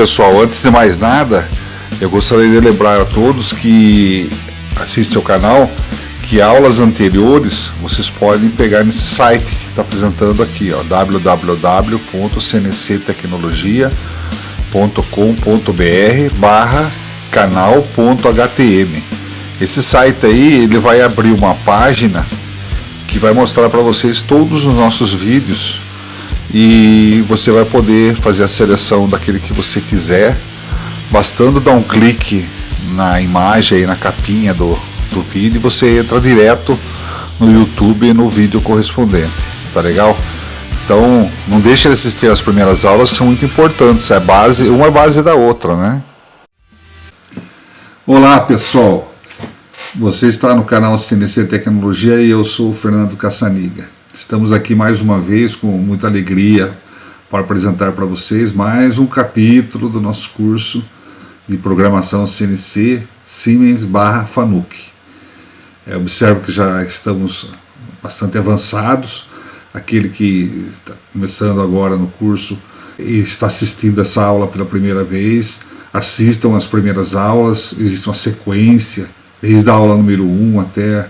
pessoal, antes de mais nada, eu gostaria de lembrar a todos que assistem ao canal que aulas anteriores vocês podem pegar nesse site que está apresentando aqui, www.cnctecnologia.com.br/canal.htm. Esse site aí, ele vai abrir uma página que vai mostrar para vocês todos os nossos vídeos e você vai poder fazer a seleção daquele que você quiser, bastando dar um clique na imagem aí, na capinha do vídeo, e você entra direto no YouTube no vídeo correspondente, tá legal? Então não deixe de assistir as primeiras aulas, que são muito importantes, uma é base da outra, né? Olá pessoal, você está no canal CNC Tecnologia e eu sou o Fernando Cassaniga. Estamos aqui mais uma vez com muita alegria para apresentar para vocês mais um capítulo do nosso curso de programação CNC Siemens/Fanuc. Observo que já estamos bastante avançados. Aquele que está começando agora no curso e está assistindo essa aula pela primeira vez, assistam as primeiras aulas, existe uma sequência, desde a aula número 1 até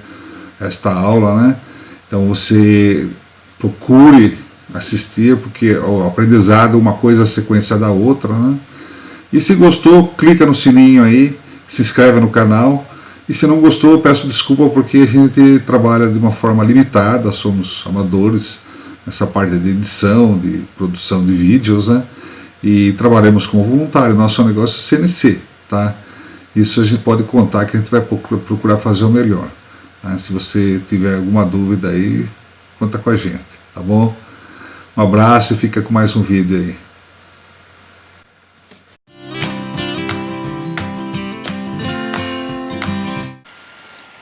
esta aula, né? Então você procure assistir, porque o aprendizado, uma coisa é a sequência da outra, né? E se gostou, clica no sininho aí, se inscreve no canal. E se não gostou, eu peço desculpa, porque a gente trabalha de uma forma limitada, somos amadores nessa parte de edição, de produção de vídeos, né? E trabalhamos como voluntário, nosso negócio é CNC, tá? Isso a gente pode contar que a gente vai procurar fazer o melhor, né? Se você tiver alguma dúvida aí, conta com a gente, tá bom? Um abraço e fica com mais um vídeo aí.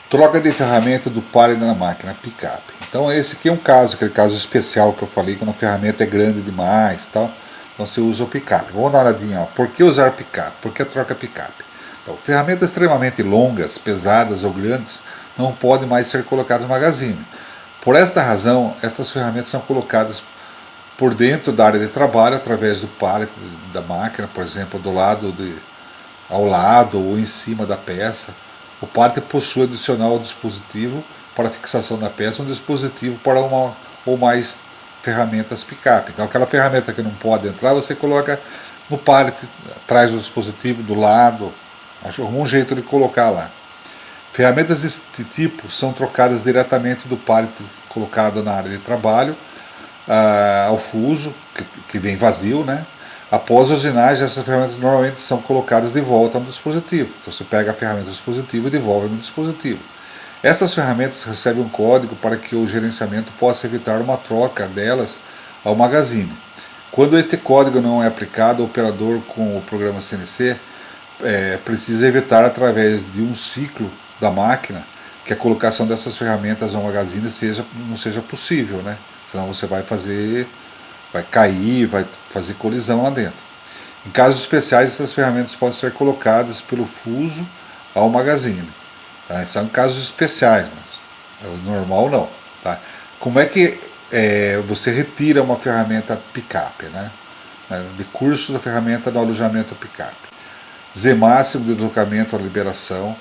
Troca de ferramenta do pallet na máquina, picape. Então esse aqui é um caso, aquele caso especial que eu falei, quando a ferramenta é grande demais e tal, então você usa o picape. Vamos dar uma olhadinha, ó. Por que usar picape? Por que a troca picape? Então, ferramentas extremamente longas, pesadas ou grandes não podem mais ser colocadas no magazine. Por esta razão, estas ferramentas são colocadas por dentro da área de trabalho, através do pallet da máquina, por exemplo, ao lado ou em cima da peça. O pallet possui adicional dispositivo para fixação da peça, um dispositivo para uma ou mais ferramentas picape. Então aquela ferramenta que não pode entrar, você coloca no pallet, atrás do dispositivo, do lado, algum jeito de colocar lá. Ferramentas deste tipo são trocadas diretamente do pallet colocado na área de trabalho ao fuso, que vem vazio, né? Após a usinagem, essas ferramentas normalmente são colocadas de volta no dispositivo. Então você pega a ferramenta do dispositivo e devolve no dispositivo. Essas ferramentas recebem um código para que o gerenciamento possa evitar uma troca delas ao magazine. Quando este código não é aplicado, o operador com o programa CNC precisa evitar, através de um ciclo da máquina, que a colocação dessas ferramentas ao magazine não seja possível, né? Senão você vai cair, vai fazer colisão lá dentro. Em casos especiais, essas ferramentas podem ser colocadas pelo fuso ao magazine. Tá? São casos especiais, mas normal não. Tá? Como é que você retira uma ferramenta picape, né? De curso da ferramenta do alojamento picape? Z máximo de deslocamento à liberação.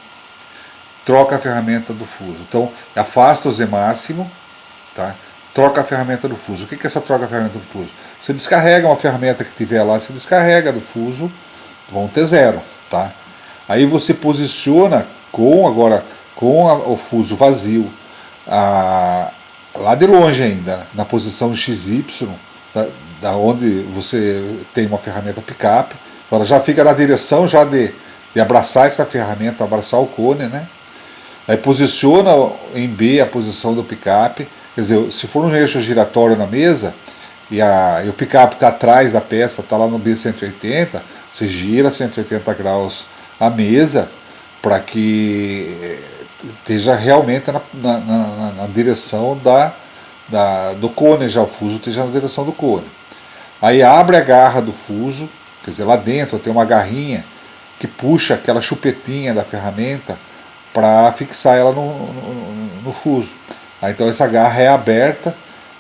Troca a ferramenta do fuso. Então, afasta o Z máximo, tá? Troca a ferramenta do fuso. O que é essa troca a ferramenta do fuso? Você descarrega uma ferramenta que tiver lá, você descarrega do fuso, vão ter zero, tá? Aí você posiciona com o fuso vazio, lá de longe ainda, na posição XY, da onde você tem uma ferramenta picape. Ela já fica na direção já de abraçar essa ferramenta, abraçar o cone, né? Aí posiciona em B a posição do picape. Quer dizer, se for um eixo giratório na mesa e o picape está atrás da peça, está lá no B180, você gira 180 graus a mesa para que esteja realmente na direção do cone, já o fuso esteja na direção do cone. Aí abre a garra do fuso, quer dizer, lá dentro tem uma garrinha que puxa aquela chupetinha da ferramenta para fixar ela no fuso. Então essa garra é aberta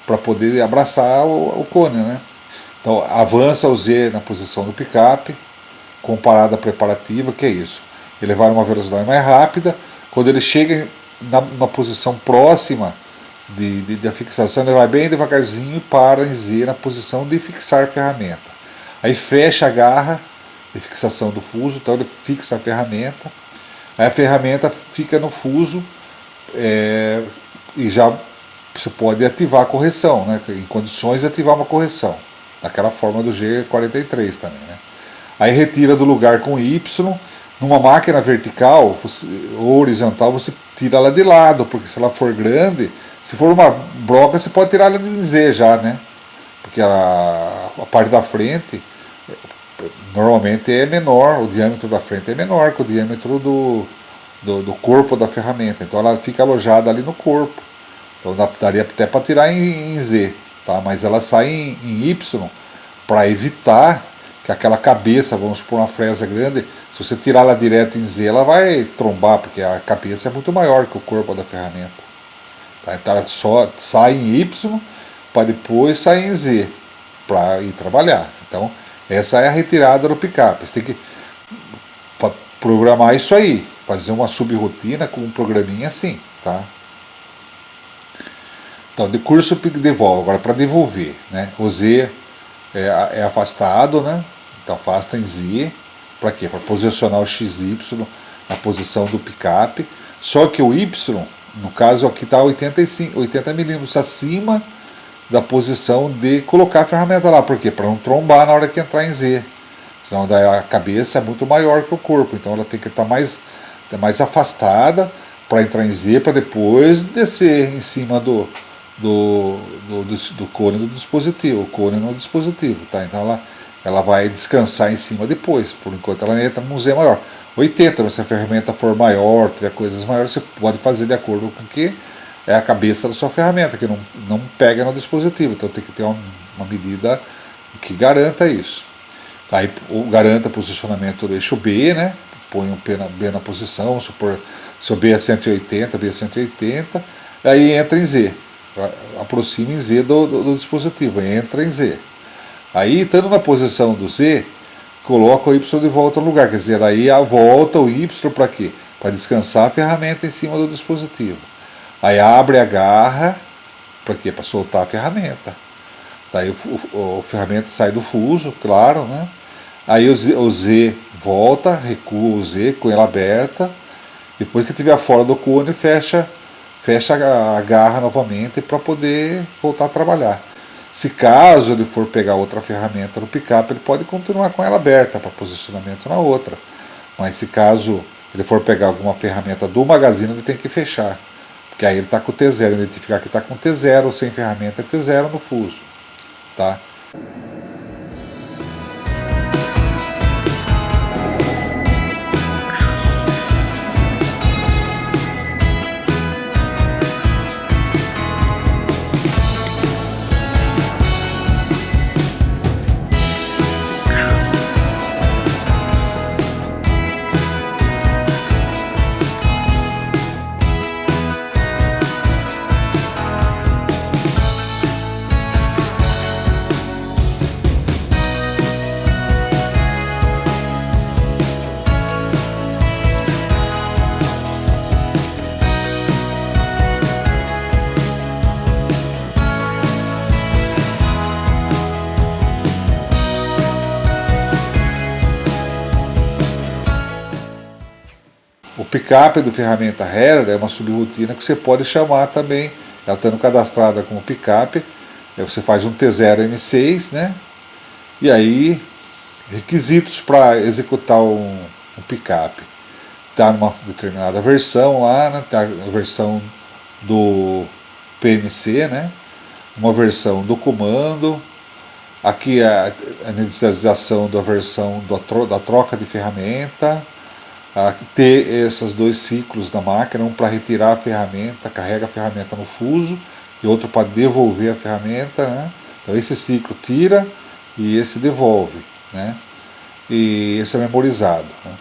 para poder abraçar o cone, né? Então avança o Z na posição do picape, comparada à preparativa, que é isso. Ele vai numa velocidade mais rápida, quando ele chega numa posição próxima da fixação, ele vai bem devagarzinho e para em Z na posição de fixar a ferramenta. Aí fecha a garra de fixação do fuso, então ele fixa a ferramenta, aí a ferramenta fica no fuso e já você pode ativar a correção, né, em condições de ativar uma correção, daquela forma do G43 também. Né. Aí retira do lugar com Y. Numa máquina vertical ou horizontal, você tira ela de lado, porque se ela for grande, se for uma broca, você pode tirar ela de Z já, né? Porque a parte da frente normalmente é menor, o diâmetro da frente é menor que o diâmetro do corpo da ferramenta. Então ela fica alojada ali no corpo. Então daria até para tirar em Z, tá? Mas ela sai em Y para evitar que aquela cabeça, vamos supor uma fresa grande, se você tirar ela direto em Z, ela vai trombar, porque a cabeça é muito maior que o corpo da ferramenta. Tá? Então ela só sai em Y para depois sair em Z, para ir trabalhar. Então essa é a retirada do picape. Você tem que programar isso aí, fazer uma subrotina com um programinha assim. Tá? Então, de curso devolve. Agora, para devolver, né? O Z é afastado, né? Então afasta em Z. Para quê? Para posicionar o XY na posição do picape. Só que o Y, no caso aqui está 80 milímetros acima da posição de colocar a ferramenta lá. Por quê? Para não trombar na hora que entrar em Z. Senão daí a cabeça é muito maior que o corpo. Então ela tem que estar mais afastada para entrar em Z, para depois descer em cima do cone do dispositivo, o cone no dispositivo, tá? Então ela vai descansar em cima depois, por enquanto ela entra num Z maior. 80, se a ferramenta for maior, tiver coisas maiores, você pode fazer de acordo com o que é a cabeça da sua ferramenta, que não pega no dispositivo, então tem que ter uma medida que garanta isso. Aí garanta o posicionamento do eixo B, né? Põe o B na posição, vamos supor, se o B é 180, B é 180, aí entra em Z. Aproxima em Z do dispositivo, entra em Z. Aí, estando na posição do Z, coloca o Y de volta no lugar, quer dizer, daí volta o Y para quê? Para descansar a ferramenta em cima do dispositivo. Aí abre a garra, para quê? Para soltar a ferramenta. Daí a ferramenta sai do fuso, claro, né? Aí o Z volta, recua o Z com ela aberta, depois que estiver fora do cone, fecha a garra novamente para poder voltar a trabalhar. Se caso ele for pegar outra ferramenta no picape, ele pode continuar com ela aberta para posicionamento na outra. Mas se caso ele for pegar alguma ferramenta do magazine, ele tem que fechar. Porque aí ele está com o T0, identificar que está com T0, sem ferramenta é T0 no fuso. Tá? O picape do ferramenta Heller é uma subrotina que você pode chamar também, ela estando cadastrada como picape, aí você faz um T0M6, né? E aí, requisitos para executar um picape. Está numa determinada versão lá, né? Tá a versão do PMC, né? Uma versão do comando. Aqui a inicialização da versão da troca de ferramenta. Ter esses dois ciclos da máquina, um para retirar a ferramenta, carrega a ferramenta no fuso, e outro para devolver a ferramenta, né? Então esse ciclo tira e esse devolve, né? E esse é memorizado, né?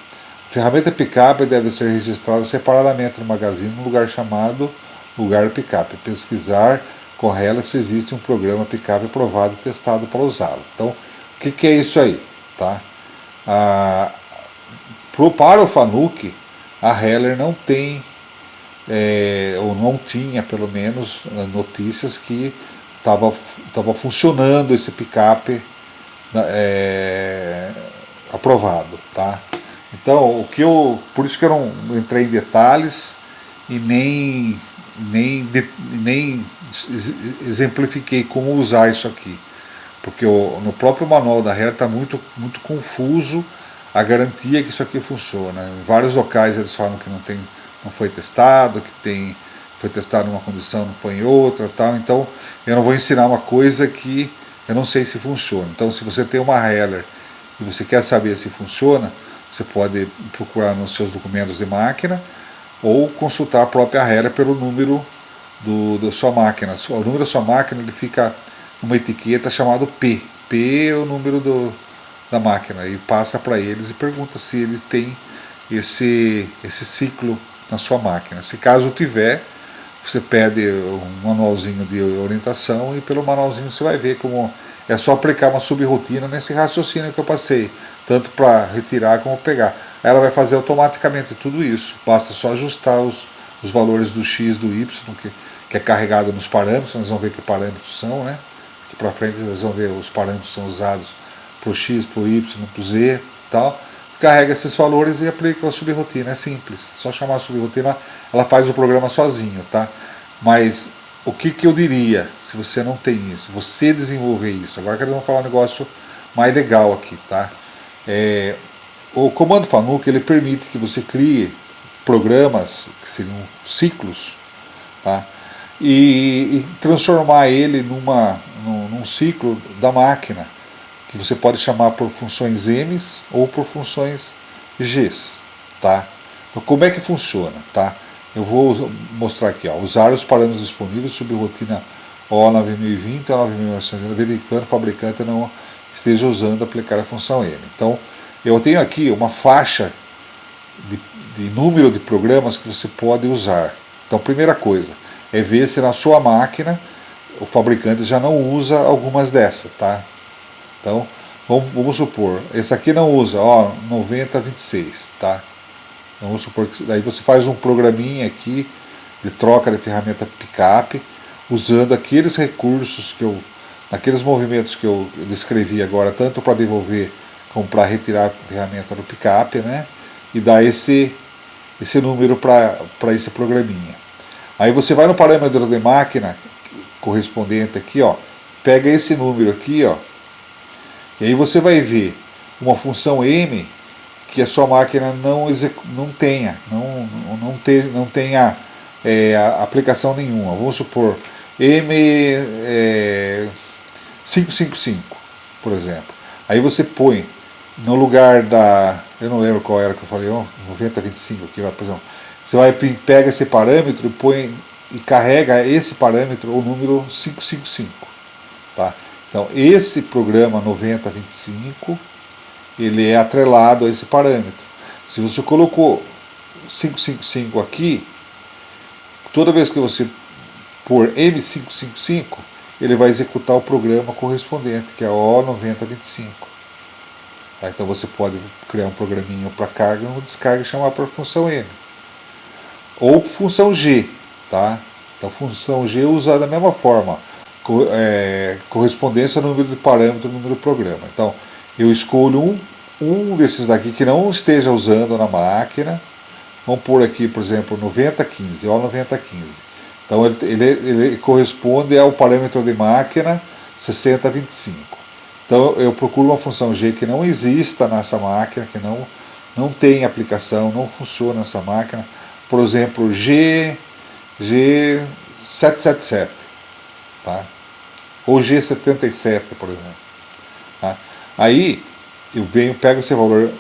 A ferramenta picape deve ser registrada separadamente no magazine, num lugar chamado lugar picape. Pesquisar com ela se existe um programa picape aprovado e testado para usá-lo. Então, o que é isso aí? Tá? Para o Fanuc, a Heller não tem, ou não tinha pelo menos, notícias que estava funcionando esse picape aprovado, tá? Então, por isso que eu não entrei em detalhes e nem exemplifiquei como usar isso aqui, porque no próprio manual da Heller está muito, muito confuso a garantia que isso aqui funciona. Em vários locais eles falam que não foi testado, que foi testado em uma condição, não foi em outra, tal. Então eu não vou ensinar uma coisa que eu não sei se funciona. Então, se você tem uma Heller e você quer saber se funciona, você pode procurar nos seus documentos de máquina ou consultar a própria Heller pelo número da sua máquina. O número da sua máquina ele fica numa etiqueta chamada P. P é o número da máquina, e passa para eles e pergunta se eles têm esse ciclo na sua máquina. Se caso tiver, você pede um manualzinho de orientação e pelo manualzinho você vai ver como é só aplicar uma subrotina nesse raciocínio que eu passei, tanto para retirar como pegar. Ela vai fazer automaticamente tudo isso, basta só ajustar os valores do X, do Y, que é carregado nos parâmetros. Nós vamos ver que parâmetros são, né? Aqui para frente nós vamos ver os parâmetros que são usados para o X, para o Y, para o Z e tal. Carrega esses valores e aplica a subrotina. É simples, só chamar a subrotina, ela faz o programa sozinho, tá? Mas o que eu diria, se você não tem isso, você desenvolver isso. Agora que nós vamos falar um negócio mais legal aqui, tá? O comando Fanuc ele permite que você crie programas que seriam ciclos, tá? E transformar ele num ciclo da máquina, que você pode chamar por funções M's ou por funções G's, tá? Então, como é que funciona, tá? Eu vou mostrar aqui, ó, usar os parâmetros disponíveis sob rotina O9020 e O9020, verificando o fabricante não esteja usando aplicar a função M. Então, eu tenho aqui uma faixa de número de programas que você pode usar. Então, primeira coisa é ver se na sua máquina o fabricante já não usa algumas dessas, tá? Então, vamos supor, esse aqui não usa, ó, 9026, tá? Vamos supor que daí você faz um programinha aqui de troca de ferramenta picape, usando aqueles recursos naqueles movimentos que eu descrevi agora, tanto para devolver como para retirar a ferramenta do picape, né? E dar esse número para esse programinha. Aí você vai no parâmetro de máquina correspondente aqui, ó, pega esse número aqui, ó, e aí você vai ver uma função M que a sua máquina não tenha aplicação nenhuma. Vamos supor M555, por exemplo. Aí você põe no lugar eu não lembro qual era que eu falei, 9025 aqui, por exemplo. Você pega esse parâmetro e põe e carrega esse parâmetro, o número 555, tá? Então, esse programa 9025, ele é atrelado a esse parâmetro. Se você colocou 555 aqui, toda vez que você pôr M555, ele vai executar o programa correspondente, que é O9025. Tá? Então, você pode criar um programinho para carga ou descarga e chamar para função M. Ou função G, tá? Então, função G é usada da mesma forma. Correspondência ao número de parâmetro, número de programa. Então, eu escolho um desses daqui que não esteja usando na máquina. Vamos pôr aqui, por exemplo, 9015, ó, 9015. Então, ele corresponde ao parâmetro de máquina 6025. Então, eu procuro uma função G que não exista nessa máquina, que não tem aplicação, não funciona nessa máquina. Por exemplo, G777. Tá? Ou G77, por exemplo. Tá? Aí eu pego esse valor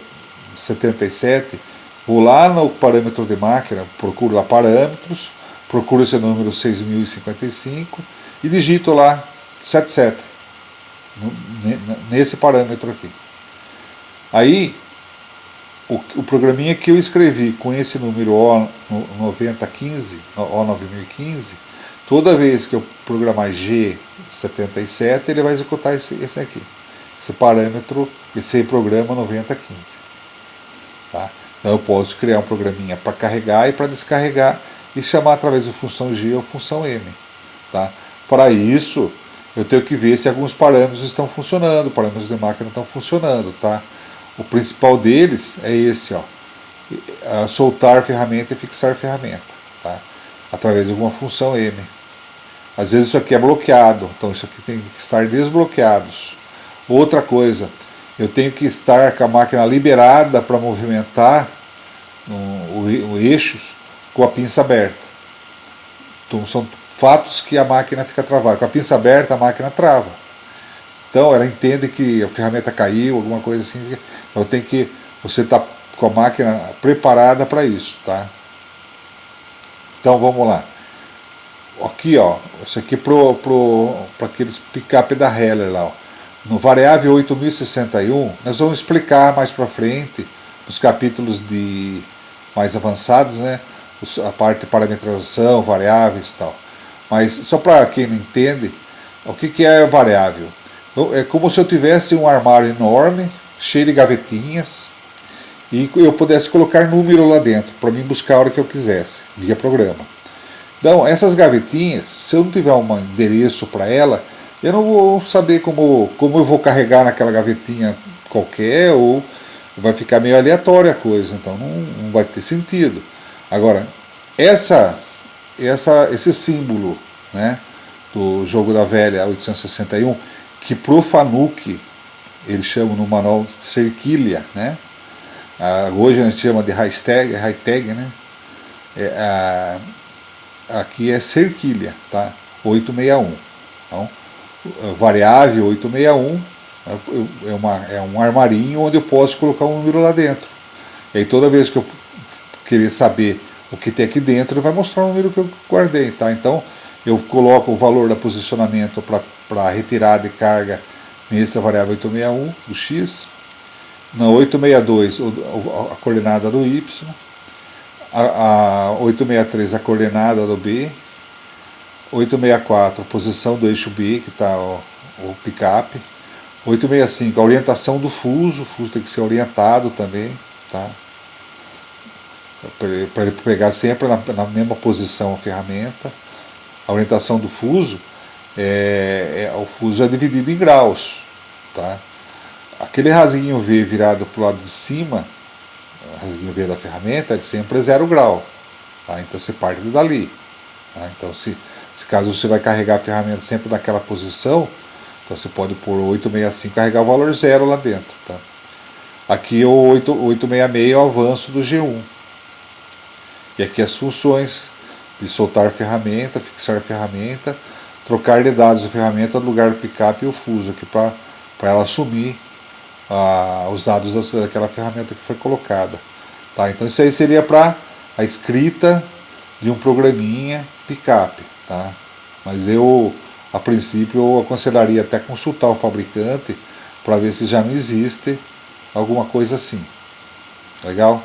77, vou lá no parâmetro de máquina, procuro lá parâmetros, procuro esse número 6055 e digito lá 77 nesse parâmetro aqui. Aí o programinha que eu escrevi com esse número O9015, O9015, toda vez que eu programar G77, ele vai executar esse aqui, esse parâmetro esse aí programa 9015. Tá? Então eu posso criar um programinha para carregar e para descarregar e chamar através da função G ou função M. Tá? Para isso, eu tenho que ver se alguns parâmetros estão funcionando, parâmetros de máquina estão funcionando. Tá? O principal deles é esse, ó, soltar ferramenta e fixar ferramenta, tá? Através de alguma função M. Às vezes isso aqui é bloqueado, então isso aqui tem que estar desbloqueados. Outra coisa, eu tenho que estar com a máquina liberada para movimentar o eixos com a pinça aberta. Então são fatos que a máquina fica travada. Com a pinça aberta a máquina trava. Então ela entende que a ferramenta caiu, alguma coisa assim. Então tem que você tá com a máquina preparada para isso, tá? Então vamos lá. Aqui, ó, isso aqui para aqueles picape da Heller lá, ó. No variável 8061, nós vamos explicar mais para frente, nos capítulos de mais avançados, né, a parte de parametrização, variáveis e tal. Mas só para quem não entende, o que é variável? É como se eu tivesse um armário enorme, cheio de gavetinhas, e eu pudesse colocar número lá dentro, para mim buscar a hora que eu quisesse, via programa. Então, essas gavetinhas, se eu não tiver um endereço para ela, eu não vou saber como eu vou carregar naquela gavetinha qualquer, ou vai ficar meio aleatória a coisa, então não vai ter sentido. Agora, esse símbolo, né, do jogo da velha 861, que pro Fanuc eles chamam no manual de cerquilha, né? Hoje a gente chama de high-tag, né? Aqui é cerquilha, tá? 861. Então, variável 861 é um armarinho onde eu posso colocar um número lá dentro. E aí toda vez que eu querer saber o que tem aqui dentro, ele vai mostrar o número que eu guardei, tá? Então eu coloco o valor da posicionamento para retirada de carga nessa variável 861 do x, na 862 a coordenada do y, a 863 a coordenada do B, 864 a posição do eixo B, que está o picape, 865 a orientação do fuso, o fuso tem que ser orientado também, tá? Para ele pegar sempre na mesma posição a ferramenta. A orientação do fuso o fuso é dividido em graus, tá? Aquele rasinho V virado para o lado de cima, o rasinho V da ferramenta, ele sempre é 0 grau, tá? Então você parte dali, tá? Então se caso você vai carregar a ferramenta sempre naquela posição, então você pode pôr o 865 e carregar o valor 0 lá dentro, tá? Aqui o 866 é o avanço do G1. E aqui as funções de soltar ferramenta, fixar ferramenta, trocar de dados da ferramenta no lugar do picape e o fuso, aqui para ela assumir os dados daquela ferramenta que foi colocada. Tá? Então isso aí seria para a escrita de um programinha picape. Tá? Mas a princípio, eu aconselharia até consultar o fabricante para ver se já não existe alguma coisa assim. Legal?